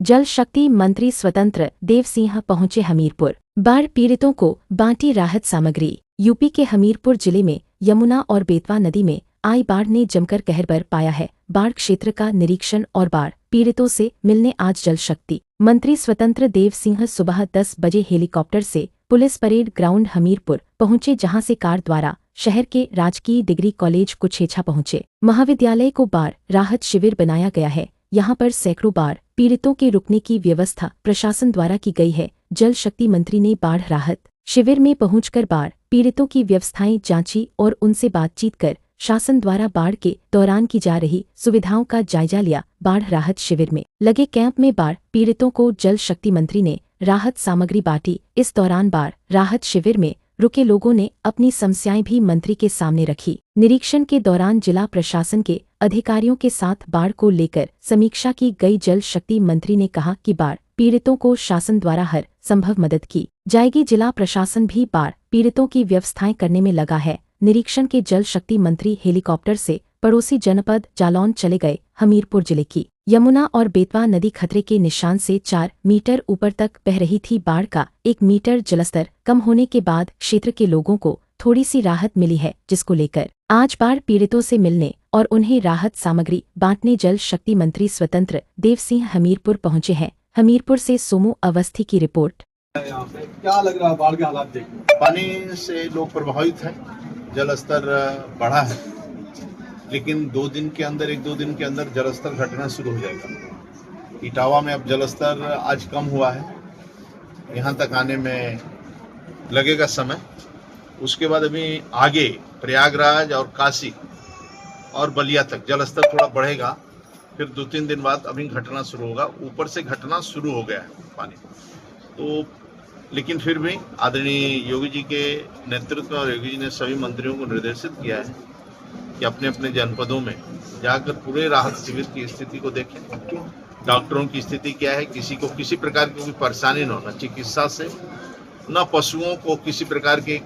जल शक्ति मंत्री स्वतंत्र देव सिंह पहुंचे हमीरपुर। बाढ़ पीड़ितों को बांटी राहत सामग्री। यूपी के हमीरपुर जिले में यमुना और बेतवा नदी में आई बाढ़ ने जमकर कहर बरपाया है। बाढ़ क्षेत्र का निरीक्षण और बाढ़ पीड़ितों से मिलने आज जल शक्ति मंत्री स्वतंत्र देव सिंह सुबह 10 बजे हेलीकॉप्टर से पुलिस परेड ग्राउंड हमीरपुर पहुंचे, जहां से कार द्वारा शहर के राजकीय डिग्री कॉलेज कुछेछा पहुंचे। महाविद्यालय को बाढ़ राहत शिविर बनाया गया है। यहां पर सैकड़ों बाढ़ पीड़ितों के रुकने की व्यवस्था प्रशासन द्वारा की गई है। जल शक्ति मंत्री ने बाढ़ राहत शिविर में पहुंचकर बाढ़ पीड़ितों की व्यवस्थाएं जांची और उनसे बातचीत कर शासन द्वारा बाढ़ के दौरान की जा रही सुविधाओं का जायजा लिया। बाढ़ राहत शिविर में लगे कैंप में बाढ़ पीड़ितों को जल शक्ति मंत्री ने राहत सामग्री बांटी। इस दौरान बाढ़ राहत शिविर में रुके लोगों ने अपनी समस्याएं भी मंत्री के सामने रखी। निरीक्षण के दौरान जिला प्रशासन के अधिकारियों के साथ बाढ़ को लेकर समीक्षा की गई। जल शक्ति मंत्री ने कहा कि बाढ़ पीड़ितों को शासन द्वारा हर संभव मदद की जाएगी। जिला प्रशासन भी बाढ़ पीड़ितों की व्यवस्थाएं करने में लगा है। निरीक्षण के जल शक्ति मंत्री हेलीकॉप्टर से पड़ोसी जनपद जालौन चले गए। हमीरपुर जिले की यमुना और बेतवा नदी खतरे के निशान से 4 मीटर ऊपर तक बह रही थी। बाढ़ का 1 मीटर जलस्तर कम होने के बाद क्षेत्र के लोगों को थोड़ी सी राहत मिली है, जिसको लेकर आज बाढ़ पीड़ितों से मिलने और उन्हें राहत सामग्री बांटने जल शक्ति मंत्री स्वतंत्र देव सिंह हमीरपुर पहुंचे हैं। हमीरपुर से सोमू अवस्थी की रिपोर्ट। क्या लग रहा है बाढ़ के हालात देख? पानी से लोग प्रभावित हैं, जल स्तर बढ़ा है, लेकिन 2 दिन के अंदर 1-2 दिन के अंदर जल स्तर घटना शुरू हो जाएगा। इटावा में अब जल स्तर आज कम हुआ है, यहाँ तक आने में लगेगा समय। उसके बाद अभी आगे प्रयागराज और काशी और बलिया तक जल स्तर थोड़ा बढ़ेगा, फिर 2-3 दिन बाद अभी घटना शुरू होगा। ऊपर से घटना शुरू हो गया है पानी तो, लेकिन फिर भी आदरणीय योगी जी के नेतृत्व में और योगी जी ने सभी मंत्रियों को निर्देशित किया है कि अपने अपने जनपदों में जाकर पूरे राहत शिविर की स्थिति को देखें। डॉक्टरों की स्थिति क्या है, किसी को किसी प्रकार की कोई परेशानी न हो, न चिकित्सा से न पशुओं को किसी प्रकार की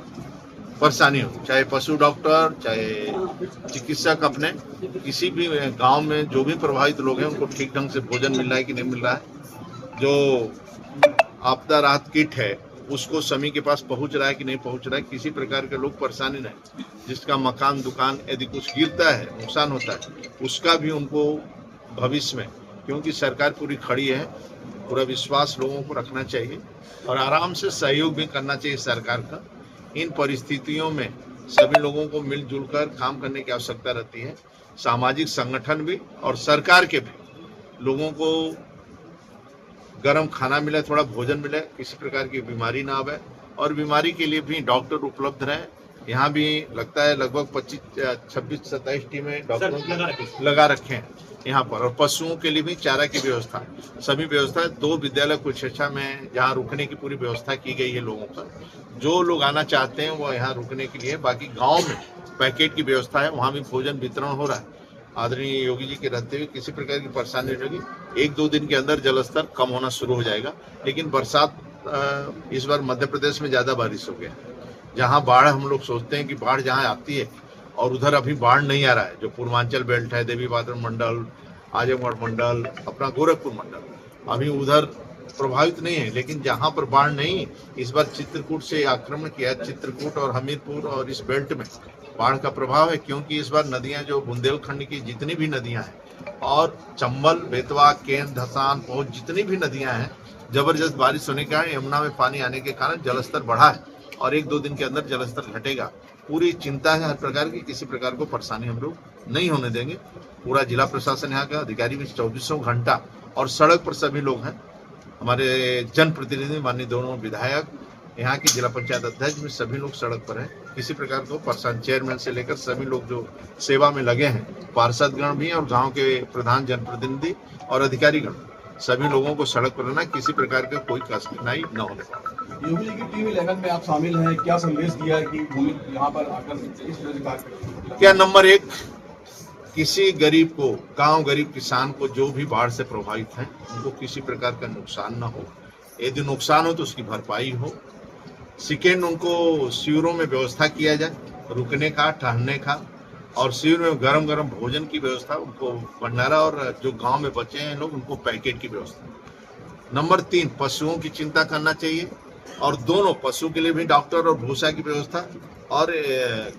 परेशानी हो, चाहे पशु डॉक्टर चाहे चिकित्सक अपने किसी भी गांव में जो भी प्रभावित लोग हैं उनको ठीक ढंग से भोजन मिल रहा है कि नहीं मिल रहा है, जो आपदा राहत किट है उसको सभी के पास पहुंच रहा है कि नहीं पहुंच रहा है, किसी प्रकार के लोग परेशानी नहीं। जिसका मकान दुकान यदि कुछ गिरता है, नुकसान होता है, उसका भी उनको भविष्य में, क्योंकि सरकार पूरी खड़ी है, पूरा विश्वास लोगों को रखना चाहिए और आराम से सहयोग भी करना चाहिए सरकार का। इन परिस्थितियों में सभी लोगों को मिलजुल कर काम करने की आवश्यकता रहती है। सामाजिक संगठन भी और सरकार के भी लोगों को गर्म खाना मिले, थोड़ा भोजन मिले, किसी प्रकार की बीमारी ना आवे और बीमारी के लिए भी डॉक्टर उपलब्ध रहे। यहाँ भी लगता है लगभग 26-27 टीमें डॉक्टरों की लगा रखे हैं यहाँ पर, और पशुओं के लिए भी चारा की व्यवस्था, सभी व्यवस्था 2 विद्यालय कुछेछा में जहाँ रुकने की पूरी व्यवस्था की गई है। लोगों का जो लोग आना चाहते हैं वो यहाँ रुकने के लिए, बाकी गाँव में पैकेट की व्यवस्था है, वहाँ भी भोजन वितरण हो रहा है। आदरणीय योगी जी के रहते हुए किसी प्रकार की परेशानी नहीं होगी। 1-2 दिन के अंदर जल स्तर कम होना शुरू हो जाएगा। लेकिन बरसात इस बार मध्य प्रदेश में ज़्यादा बारिश हो गया, जहाँ बाढ़ हम लोग सोचते हैं कि बाढ़ जहाँ आती है और उधर अभी बाढ़ नहीं आ रहा है, जो पूर्वांचल बेल्ट है, देवी पाटन मंडल, आजमगढ़ मंडल, अपना गोरखपुर मंडल, अभी उधर प्रभावित नहीं है। लेकिन जहाँ पर बाढ़ नहीं, इस बार चित्रकूट से आक्रमण किया है, चित्रकूट और हमीरपुर और इस बेल्ट में बाढ़ का प्रभाव है, क्योंकि इस बार नदियां जो बुंदेलखंड की जितनी भी नदियां हैं और चंबल, बेतवा, केन, धसान, पहुंच जितनी भी नदियां हैं, जबरदस्त बारिश होने के कारण यमुना में पानी आने के कारण जलस्तर बढ़ा है और 1-2 दिन के अंदर जलस्तर घटेगा। पूरी चिंता है हर प्रकार की, किसी प्रकार को परेशानी हम लोग नहीं होने देंगे। पूरा जिला प्रशासन यहाँ का अधिकारी भी 24 घंटा और सड़क पर सभी लोग हैं। हमारे जनप्रतिनिधि माननीय दोनों विधायक, यहाँ की जिला पंचायत अध्यक्ष में सभी लोग सड़क पर हैं। किसी प्रकार को परेशान, चेयरमैन से लेकर सभी लोग जो सेवा में लगे हैं, पार्षदगण भी और गांव के प्रधान जनप्रतिनिधि और अधिकारीगण, सभी लोगों को सड़क पर रहना, किसी प्रकार का कोई कठिनाई न होने पाए। योगी जी की टीम 11 में आप शामिल हैं, क्या संदेश दिया है कि यहाँ पर आकर इस रोजगार? क्या नंबर 1, किसी गरीब को, गांव गरीब किसान को जो भी बाढ़ से प्रभावित हैं, उनको किसी प्रकार का नुकसान न हो। यदि नुकसान हो तो उसकी भरपाई हो। सेकेंड, उनको शिविरों में व्यवस्था किया जाए, रुकने का, ठहरने का, और शिविर में गरम गरम भोजन की व्यवस्था, उनको भंडारा, और जो गांव में बचे हैं लोग उनको पैकेट की व्यवस्था। नंबर 3, पशुओं की चिंता करना चाहिए और दोनों पशु के लिए भी डॉक्टर और भूसा की व्यवस्था और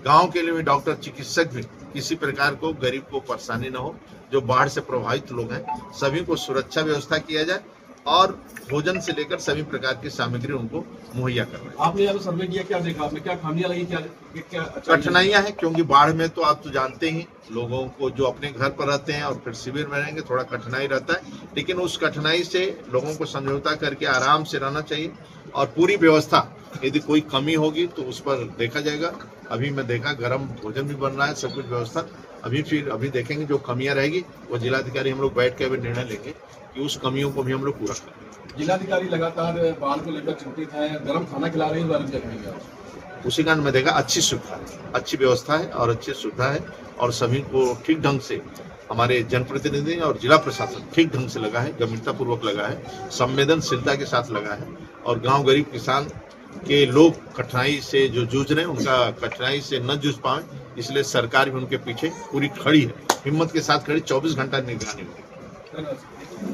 गांव के लिए भी डॉक्टर चिकित्सक भी, किसी प्रकार को गरीब को परेशानी न हो। जो बाढ़ से प्रभावित लोग हैं सभी को सुरक्षा व्यवस्था किया जाए और भोजन से लेकर सभी प्रकार की सामग्री उनको मुहैया करवाएं। आपने यहाँ सर्वे किया, क्या देखा आपने, क्या खामियां लगी, क्या कठिनाइयां हैं क्योंकि बाढ़ में तो आप तो जानते ही लोगों को जो अपने घर पर रहते हैं और फिर शिविर में रहेंगे थोड़ा कठिनाई रहता है, लेकिन उस कठिनाई से लोगों को समझौता करके आराम से रहना चाहिए और पूरी व्यवस्था यदि कोई कमी होगी तो उस पर देखा जाएगा। अभी मैं देखा गर्म भोजन भी बन रहा है, सब कुछ व्यवस्था अभी देखेंगे। जो कमियां रहेगी वो जिलाधिकारी हम लोग बैठ के अभी निर्णय लेंगे कि उस कमियों को भी हम लोग पूरा करें। जिलाधिकारी लगातार बाढ़ को लेकर चिंतित है, गर्म खाना खिला रहे हैं, इस बारे में क्या कहेंगे? उसी कारण मैं देखा अच्छी सुविधा है, अच्छी व्यवस्था है और अच्छी सुविधा है और सभी को ठीक ढंग से हमारे जनप्रतिनिधि और जिला प्रशासन ठीक ढंग से लगा है, गंभीरता पूर्वक लगा है, संवेदनशीलता के साथ लगा है और गांव गरीब किसान के लोग कठिनाई से जो जूझ रहे हैं उनका कठिनाई से न जूझ पाए, इसलिए सरकार भी उनके पीछे पूरी खड़ी है, हिम्मत के साथ खड़ी, 24 घंटा निगरानी होगी।